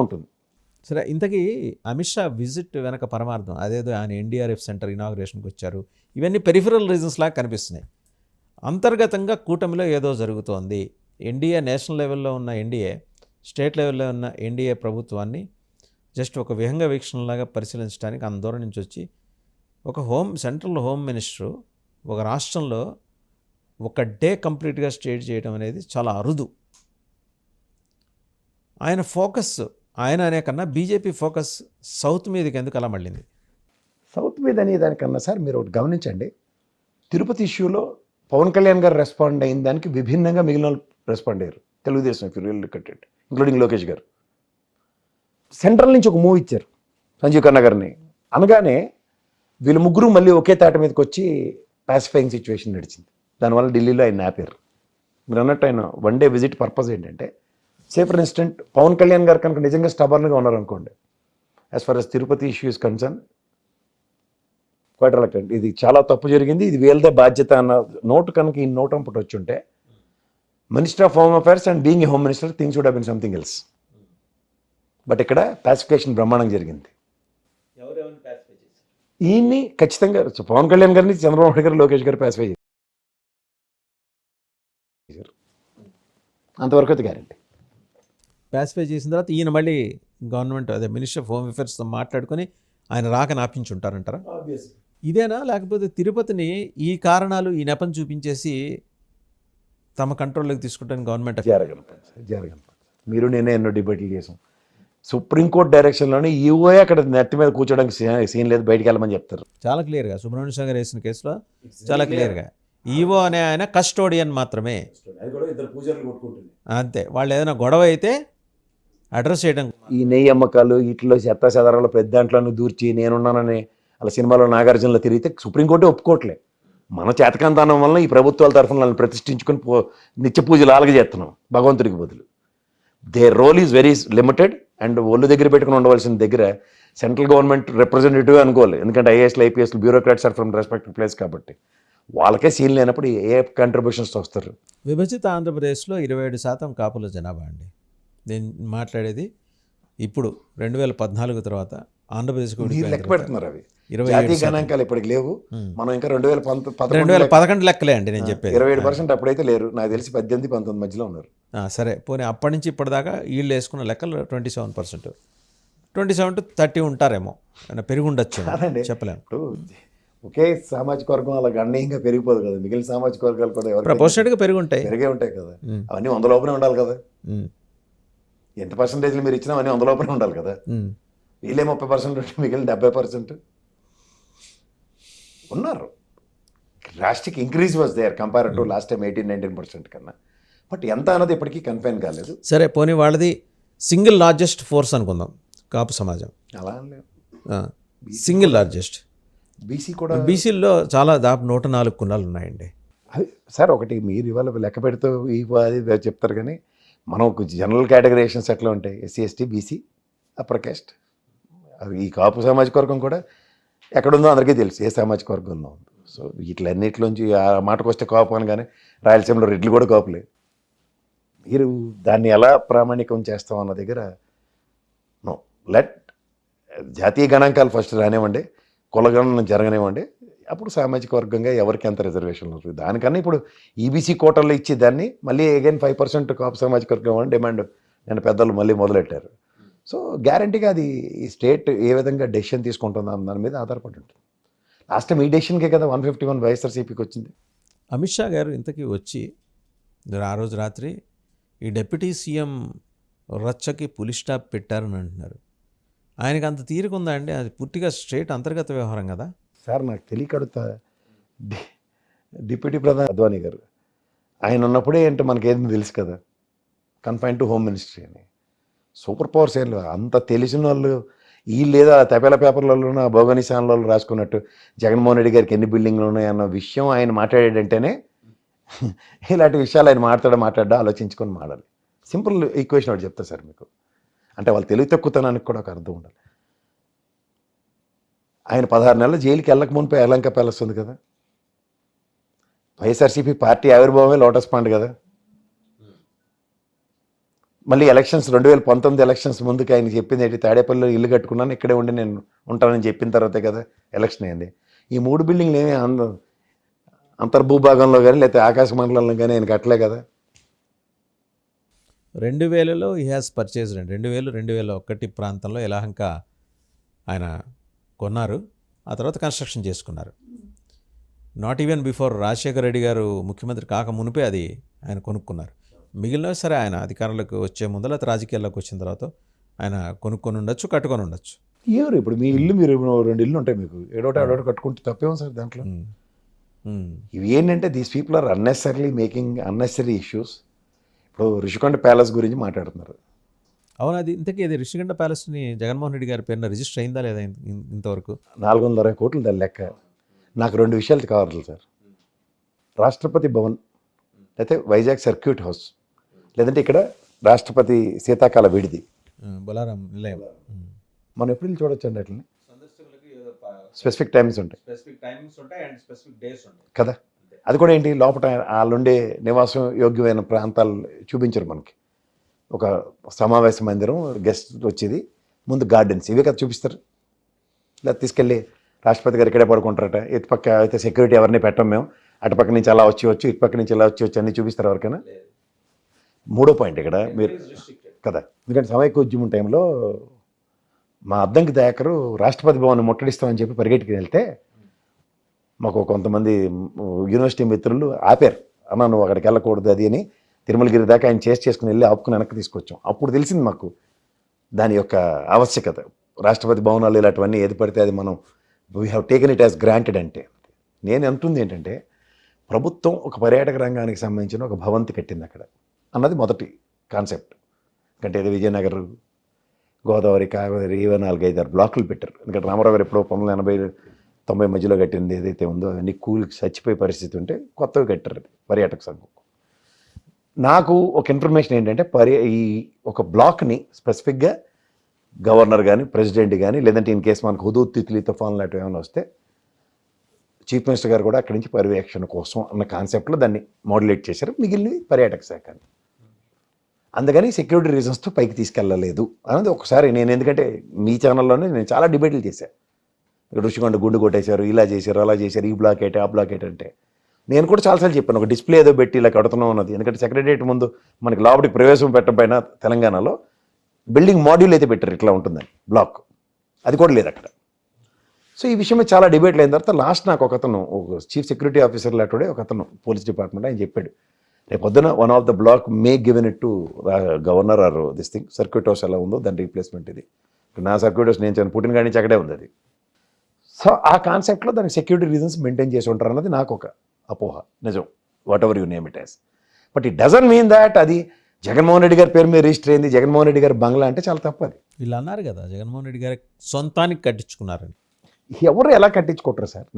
ఉంటుంది. సరే, ఇంతకీ అమిత్ షా విజిట్ వెనక పరమార్థం అదేదో ఆయన ఎన్డీఆర్ఎఫ్ సెంటర్ ఇనాగ్రేషన్కి వచ్చారు, ఇవన్నీ పెరిఫరల్ రీజన్స్ లాగా కనిపిస్తున్నాయి. అంతర్గతంగా కూటమిలో ఏదో జరుగుతోంది. ఎన్డీఏ నేషనల్ లెవెల్లో ఉన్న ఎన్డీఏ, స్టేట్ లెవెల్లో ఉన్న ఎన్డీఏ ప్రభుత్వాన్ని జస్ట్ ఒక విహంగ వీక్షణలాగా పరిశీలించడానికి అంత దూరం నుంచి వచ్చి ఒక సెంట్రల్ హోమ్ మినిస్టరు ఒక రాష్ట్రంలో ఒక డే కంప్లీట్గా స్టేట్ చేయడం అనేది చాలా అరుదు. ఆయన ఫోకస్, ఆయన అనే కన్నా బీజేపీ ఫోకస్ సౌత్ మీదకి ఎందుకు అలా మళ్ళింది? సౌత్ మీద అనే దానికన్నా సార్ మీరు ఒకటి గమనించండి, తిరుపతి ఇష్యూలో పవన్ కళ్యాణ్ గారు రెస్పాండ్ అయిన దానికి విభిన్నంగా మిగిలిన రెస్పాండ్ అయ్యారు. Telugu Desam if you real look at it, including Lokesh గారు. సెంట్రల్ నుంచి ఒక మూవ్ ఇచ్చారు సంజీవ్ ఖన్నా గారిని అనగానే వీళ్ళు ముగ్గురు మళ్ళీ ఒకే తాట మీదకి వచ్చి పాసిఫైయింగ్ సిచ్యువేషన్ నడిచింది. దానివల్ల ఢిల్లీలో ఆయన ఆపారు. మీరు అన్నట్టు ఆయన వన్ డే విజిట్ పర్పస్ ఏంటంటే, say for instance Pawan Kalyan garu కనుక నిజంగా స్టబర్న్గా ఉన్నారనుకోండి, as far as Tirupati issue is concern, quite reluctant, ఇది చాలా తప్పు జరిగింది, ఇది వీళ్ళదే బాధ్యత అన్న నోటు కనుక ఈ నోట్ అంపుట్ వచ్చి ఉంటే, minister of home affairs and being a home minister things would have been something else. But ఇక్కడ పాసిఫికేషన్ బ్రహ్మాండంగా జరిగింది. ఈయన్ని ఖచ్చితంగా పవన్ కళ్యాణ్ గారిని చంద్రబాబు నాయుడు గారు, లోకేష్ గారు పాసిఫై చేశారు. అంతవరకు అయితే గ్యారెంటీ. పాసిఫై చేసిన తర్వాత ఈయన మళ్ళీ గవర్నమెంట్ అదే మినిస్టర్ ఆఫ్ హోమ్ అఫైర్స్తో మాట్లాడుకొని ఆయన రాకని ఆపించుంటారంటారా? ఇదేనా, లేకపోతే తిరుపతిని ఈ కారణాలు ఈ నెపం చూపించేసి తమ కంట్రోల్లోకి తీసుకుంటాను గవర్నమెంట్? జరగను. మీరు నేనే ఎన్నో డిబేట్లు చేసాం. సుప్రీంకోర్టు డైరెక్షన్లోనే ఈఓఏ అక్కడ నెట్ మీద కూర్చోడానికి సీన్ లేదు, బయటికి వెళ్ళమని చెప్తారు. చాలా క్లియర్గా సుబ్రహ్మణ్య స్వామి గారు వేసిన కేసులో చాలా క్లియర్గా ఈవో అనే ఆయన కస్టోడియన్ మాత్రమే, అంతే. వాళ్ళు ఏదైనా గొడవ అయితే అడ్రస్ చేయడం. ఈ నెయ్యి అమ్మకాలు ఇట్లో చెత్త చెదరాలు పెద్ద దాంట్లోనూ దూర్చి నేనున్నానని అలా సినిమాలో నాగార్జునలో తిరిగితే సుప్రీంకోర్టే ఒప్పుకోవట్లే. మన చేతకంతనం వల్ల ఈ ప్రభుత్వాల తరఫున వాళ్ళని ప్రతిష్ఠించుకొని నిత్య పూజలు అలాగే చేస్తున్నాం భగవంతుడికి బదులు. Their role is very limited and ఒళ్ళు దగ్గర పెట్టుకుని ఉండవలసిన దగ్గర సెంట్రల్ గవర్నమెంట్ రిప్రజెంటేటివ్ అనుకోవాలి. ఎందుకంటే ఐఏఎస్లు ఐపీఎస్లు bureaucrats are from respective place కాబట్టి వాళ్ళకే సీన్ లేనప్పుడు ఏ కంట్రిబ్యూషన్స్ వస్తారు. విభజిత ఆంధ్రప్రదేశ్లో 27% కాపుల జనాభా అండి. నేను మాట్లాడేది ఇప్పుడు 2014 తర్వాత ఆంధ్రప్రదేశ్కి లెక్క పెడుతున్నారు. అవి జాతీయ గణాంకాలు ఇప్పటికి లేవు. మనం ఇంకా 2011 లెక్కలే అండి నేను చెప్పేది. 27% అప్పుడైతే లేరు, నాకు తెలిసి 18-19 మధ్యలో ఉన్నారు. సరే, పోనీ అప్పటి నుంచి ఇప్పటిదాకా వీళ్ళు వేసుకున్న లెక్కలు 27%, 27 to 30 ఉంటారేమో, పెరుగుండొచ్చు, చెప్పలేము. ఒకే సామాజిక వర్గం అలా గణనీయంగా పెరిగిపోదు కదా, మిగిలిన సామాజిక వర్గాలు కూడా ప్రపోర్షనట్గా పెరిగే ఉంటాయి కదా. అవన్నీ 100 లోపలే ఉండాలి కదా. ఎంత పర్సంటేజ్లు మీరు ఇచ్చినా అవన్నీ 100 లోపలే ఉండాలి కదా. వీళ్ళే 30% ఉంటే మిగిలిన 70% ఉన్నారు. Drastic increase was there compare to last time 18-19% కన్నా. బట్ ఎంత అన్నది ఇప్పటికీ కన్ఫైన్ కాలేదు. సరే, పోనీ వాళ్ళది సింగిల్ లార్జెస్ట్ ఫోర్స్ అనుకుందాం కాపు సమాజం. అలా సింగిల్ లార్జెస్ట్. బీసీ కూడా, బీసీల్లో చాలా దాదాపు 104 కులాలు ఉన్నాయండి. సార్ ఒకటి మీరు ఇవాళ లెక్క పెడుతూ అది చెప్తారు కానీ మనం ఒక జనరల్ కేటగరైజేషన్స్ ఎట్లా ఉంటాయి, SC ST BC upper caste. ఈ కాపు సామాజిక వర్గం కూడా ఎక్కడుందో అందరికీ తెలుసు ఏ సామాజిక వర్గంలో ఉంది. సో వీటిలన్నిటిలోంచి ఆ మాటకు వస్తే కాపు అనగానే రాయలసీమలో రెడ్లు కూడా కాపులే. మీరు దాన్ని ఎలా ప్రామాణికం చేస్తాం అన్న దగ్గర నో లెట్ జాతీయ గణాంకాలు ఫస్ట్ రానివ్వండి, కులగణన జరగనివ్వండి, అప్పుడు సామాజిక వర్గంగా ఎవరికి ఎంత రిజర్వేషన్లు ఉంటుంది. దానికన్నా ఇప్పుడు ఈబీసీ కోటల్లో ఇచ్చి దాన్ని మళ్ళీ అగైన్ 5% కాపు సామాజిక వర్గం అని డిమాండ్ నేను పెద్దలు మళ్ళీ మొదలెట్టారు. సో గ్యారంటీగా అది ఈ స్టేట్ ఏ విధంగా డెసిషన్ తీసుకుంటుందో దాని మీద ఆధారపడి ఉంటుంది. లాస్ట్ టైం ఈ డెసిషన్కే కదా 151 వైఎస్ఆర్సీపీకి వచ్చింది. అమిత్ షా గారు ఇంతకీ వచ్చి ఆ రోజు రాత్రి ఈ డిప్యూటీ సీఎం రచ్చకి పులి స్టాప్ పెట్టారని అంటున్నారు. ఆయనకి అంత తీరుకుందా అండి? అది పూర్తిగా స్టేట్ అంతర్గత వ్యవహారం కదా సార్. నాకు తెలియకడుతా డిప్యూటీ ప్రధాని అద్వానీ గారు ఆయన ఉన్నప్పుడే ఏంటో మనకేది తెలుసు కదా, కన్ఫైన్ టు హోమ్ మినిస్ట్రీ అని. సూపర్ పవర్స్ ఏం లేదు, అంత తెలిసిన వాళ్ళు ఈ లేదా తపేల పేపర్లలో భోగని ఛానల్లో రాసుకున్నట్టు జగన్మోహన్ రెడ్డి గారికి ఎన్ని బిల్డింగ్లు ఉన్నాయన్న విషయం ఆయన మాట్లాడేటంటేనే ఇలాంటి విషయాలు ఆయన మాట్లాడా ఆలోచించుకొని మాట్లాడాలి. సింపుల్ ఈక్వేషన్ ఒకటి చెప్తా సార్ మీకు, అంటే వాళ్ళు తెలివి తక్కువతనానికి కూడా ఒక అర్థం ఉండాలి. ఆయన 16 నెలలు జైలుకి వెళ్ళక మునిపే యలంక ప్యాలెస్ ఉంది కదా. వైఎస్ఆర్సీపీ పార్టీ ఆవిర్భావమే లోటస్ పాండ్ కదా. మళ్ళీ ఎలక్షన్స్ 2019 ఎలక్షన్స్ ముందుకు ఆయన చెప్పింది ఏంటి, తాడేపల్లిలో ఇల్లు కట్టుకున్నాను ఇక్కడే ఉండి నేను ఉంటానని చెప్పిన తర్వాతే కదా ఎలక్షన్ అయింది. ఈ 3 బిల్డింగ్లు ఏమీ అంతర్భూభాగంలో కానీ లేకపోతే ఆకాశ మండలంలో కానీ ఆయన కట్టలే కదా. 2000లో ఈ హ్యాస్ పర్చేజ్ 2001 ప్రాంతంలో యలహంక ఆయన కొన్నారు. ఆ తర్వాత కన్స్ట్రక్షన్ చేసుకున్నారు. Not even before Rajasekhara Reddy గారు ముఖ్యమంత్రి కాక మునిపే అది ఆయన కొనుక్కున్నారు. మిగిలినవి సరే ఆయన అధికారంలోకి వచ్చే ముందు లేకపోతే రాజకీయాల్లోకి వచ్చిన తర్వాత ఆయన కొనుక్కొని ఉండొచ్చు, కట్టుకొని ఉండొచ్చు. ఎవరు ఇప్పుడు మీ ఇల్లు, మీరు 2 ఇల్లు ఉంటాయి మీకు, ఏడోటి కట్టుకుంటే తప్పేమో సార్ దాంట్లో. ఇవి ఏంటంటే these people are unnecessary making unnecessary issues. ఇప్పుడు రిషికొండ ప్యాలెస్ గురించి మాట్లాడుతున్నారు. అవును, అది ఇంతకీ ఇది రిషికొండ ప్యాలెస్ని జగన్మోహన్ రెడ్డి గారి పేరున రిజిస్టర్ అయిందా లేదా ఇంతవరకు? 420 కోట్లు దాని లెక్క. నాకు 2 విషయాలు కావాలి సార్. రాష్ట్రపతి భవన్ లేకపోతే వైజాగ్ సర్క్యూట్ హౌస్, లేదంటే ఇక్కడ రాష్ట్రపతి శీతాకాల విడిది బొలారం నిలయం. మనం ఎప్పుడు వెళ్ళి చూడొచ్చు అండి అట్లని. స్పెసిఫిక్ టైమ్స్ ఉంటాయి కదా. అది కూడా ఏంటి, లోపల వాళ్ళుండే నివాసం యోగ్యమైన ప్రాంతాలు చూపించరు మనకి. ఒక సమావేశ మందిరం, గెస్ట్ వచ్చేది, ముందు గార్డెన్స్, ఇవే కదా చూపిస్తారు. ఇలా తీసుకెళ్ళి రాష్ట్రపతి గారు ఇక్కడే పడుకుంటారట, ఇటుపక్క అయితే సెక్యూరిటీ ఎవరిని పెట్టం మేము, అటుపక్క నుంచి అలా వచ్చి ఇటుపక్క నుంచి ఇలా వచ్చి అన్నీ చూపిస్తారు ఎవరికైనా. 3వ పాయింట్ ఇక్కడ మీరు కదా, ఎందుకంటే సమైక్య ఉద్యమం టైంలో మా అద్దంకి దయాకరు రాష్ట్రపతి భవన్ ముట్టడిస్తామని చెప్పి పరిగెట్టుకుని వెళ్తే మాకు కొంతమంది యూనివర్సిటీ మిత్రులు ఆపారు. అన్న నువ్వు అక్కడికి వెళ్ళకూడదు అది అని, తిరుమలగిరి దాకా ఆయన చేసుకుని వెళ్ళి ఆపుకుని వెనక్కి తీసుకొచ్చాం. అప్పుడు తెలిసింది మాకు దాని యొక్క ఆవశ్యకత. రాష్ట్రపతి భవనాలు ఇలాంటివన్నీ ఏది పడితే అది మనం we have taken it as granted. అంటే నేను అంటుంది ఏంటంటే, ప్రభుత్వం ఒక పర్యాటక రంగానికి సంబంధించిన ఒక భవంతి కట్టింది అక్కడ అన్నది మొదటి కాన్సెప్ట్. అంటే ఇది విజయనగర్, గోదావరి, కావేరి, ఇవే 4-5 బ్లాకులు పెట్టారు. ఎందుకంటే రామారావు గారు ఎప్పుడో 1980-90 మధ్యలో కట్టింది ఏదైతే ఉందో అవన్నీ కూలి చచ్చిపోయే పరిస్థితి ఉంటే కొత్తవి కట్టారు పర్యాటక సంఘం. నాకు ఒక ఇన్ఫర్మేషన్ ఏంటంటే, ఈ ఒక బ్లాక్ని స్పెసిఫిక్గా గవర్నర్ కానీ ప్రెసిడెంట్ కానీ, లేదంటే ఇన్ కేసు మనకు హుదూద్ తిత్లీ తుఫాన్ లాంటివి ఏమైనా వస్తే చీఫ్ మినిస్టర్ గారు కూడా అక్కడి నుంచి పర్యవేక్షణ కోసం అన్న కాన్సెప్ట్లో దాన్ని మోడ్యులేట్ చేశారు. మిగిలినవి పర్యాటక శాఖని. అందుకని సెక్యూరిటీ రీజన్స్తో పైకి తీసుకెళ్ళలేదు అన్నది ఒకసారి నేను, ఎందుకంటే మీ ఛానల్లోనే నేను చాలా డిబేట్లు చేశాను. ఇక్కడ ఋషికొండ గుండు కొట్టేశారు, ఇలా చేశారు, అలా చేశారు, ఈ బ్లాక్ ఏంటి, ఆ బ్లాక్ ఏంటి అంటే నేను కూడా చాలాసార్లు చెప్పాను, ఒక డిస్ప్లే ఏదో పెట్టి ఇలా కడుతున్నాం అన్నది. ఎందుకంటే సెక్రటరియట్ ముందు మనకి లోపలికి ప్రవేశం పెట్టబోయిన తెలంగాణలో బిల్డింగ్ మాడ్యూల్ అయితే పెట్టారు, ఇట్లా ఉంటుందని బ్లాక్, అది కూడా లేదు అక్కడ. సో ఈ విషయం చాలా డిబేట్లు అయిన తర్వాత లాస్ట్ నాకు ఒకతను, ఒక చీఫ్ సెక్యూరిటీ ఆఫీసర్ లాంటి ఒకతను పోలీస్ డిపార్ట్మెంట్, ఆయన చెప్పాడు రేపు పొద్దున one of the block may given it to governor or this thing, circuit house ఎలా ఉందో దాని రీప్లేస్మెంట్ ఇది. నా సర్క్యూట్ హౌస్ నేను పుట్టిన కాడి నుంచి అక్కడే ఉంది అది. సో ఆ కాన్సెప్ట్లో దానికి సెక్యూరిటీ రీజన్స్ మెయింటైన్ చేసి ఉంటారు అన్నది నాకు ఒక అపోహ. నిజం, what ever you name it as. But it doesn't mean that అది జగన్మోహన్ రెడ్డి గారి పేరు మీద రిజిస్టర్ అయింది, జగన్మోహన్ రెడ్డి గారి బంగ్లా అంటే చాలా తప్పు. అది వీళ్ళు అన్నారు కదా జగన్మోహన్ రెడ్డి గారి సొంతానికి కట్టించుకున్నారని. ఎవరు ఎలా కట్టించుకుంటారు సార్?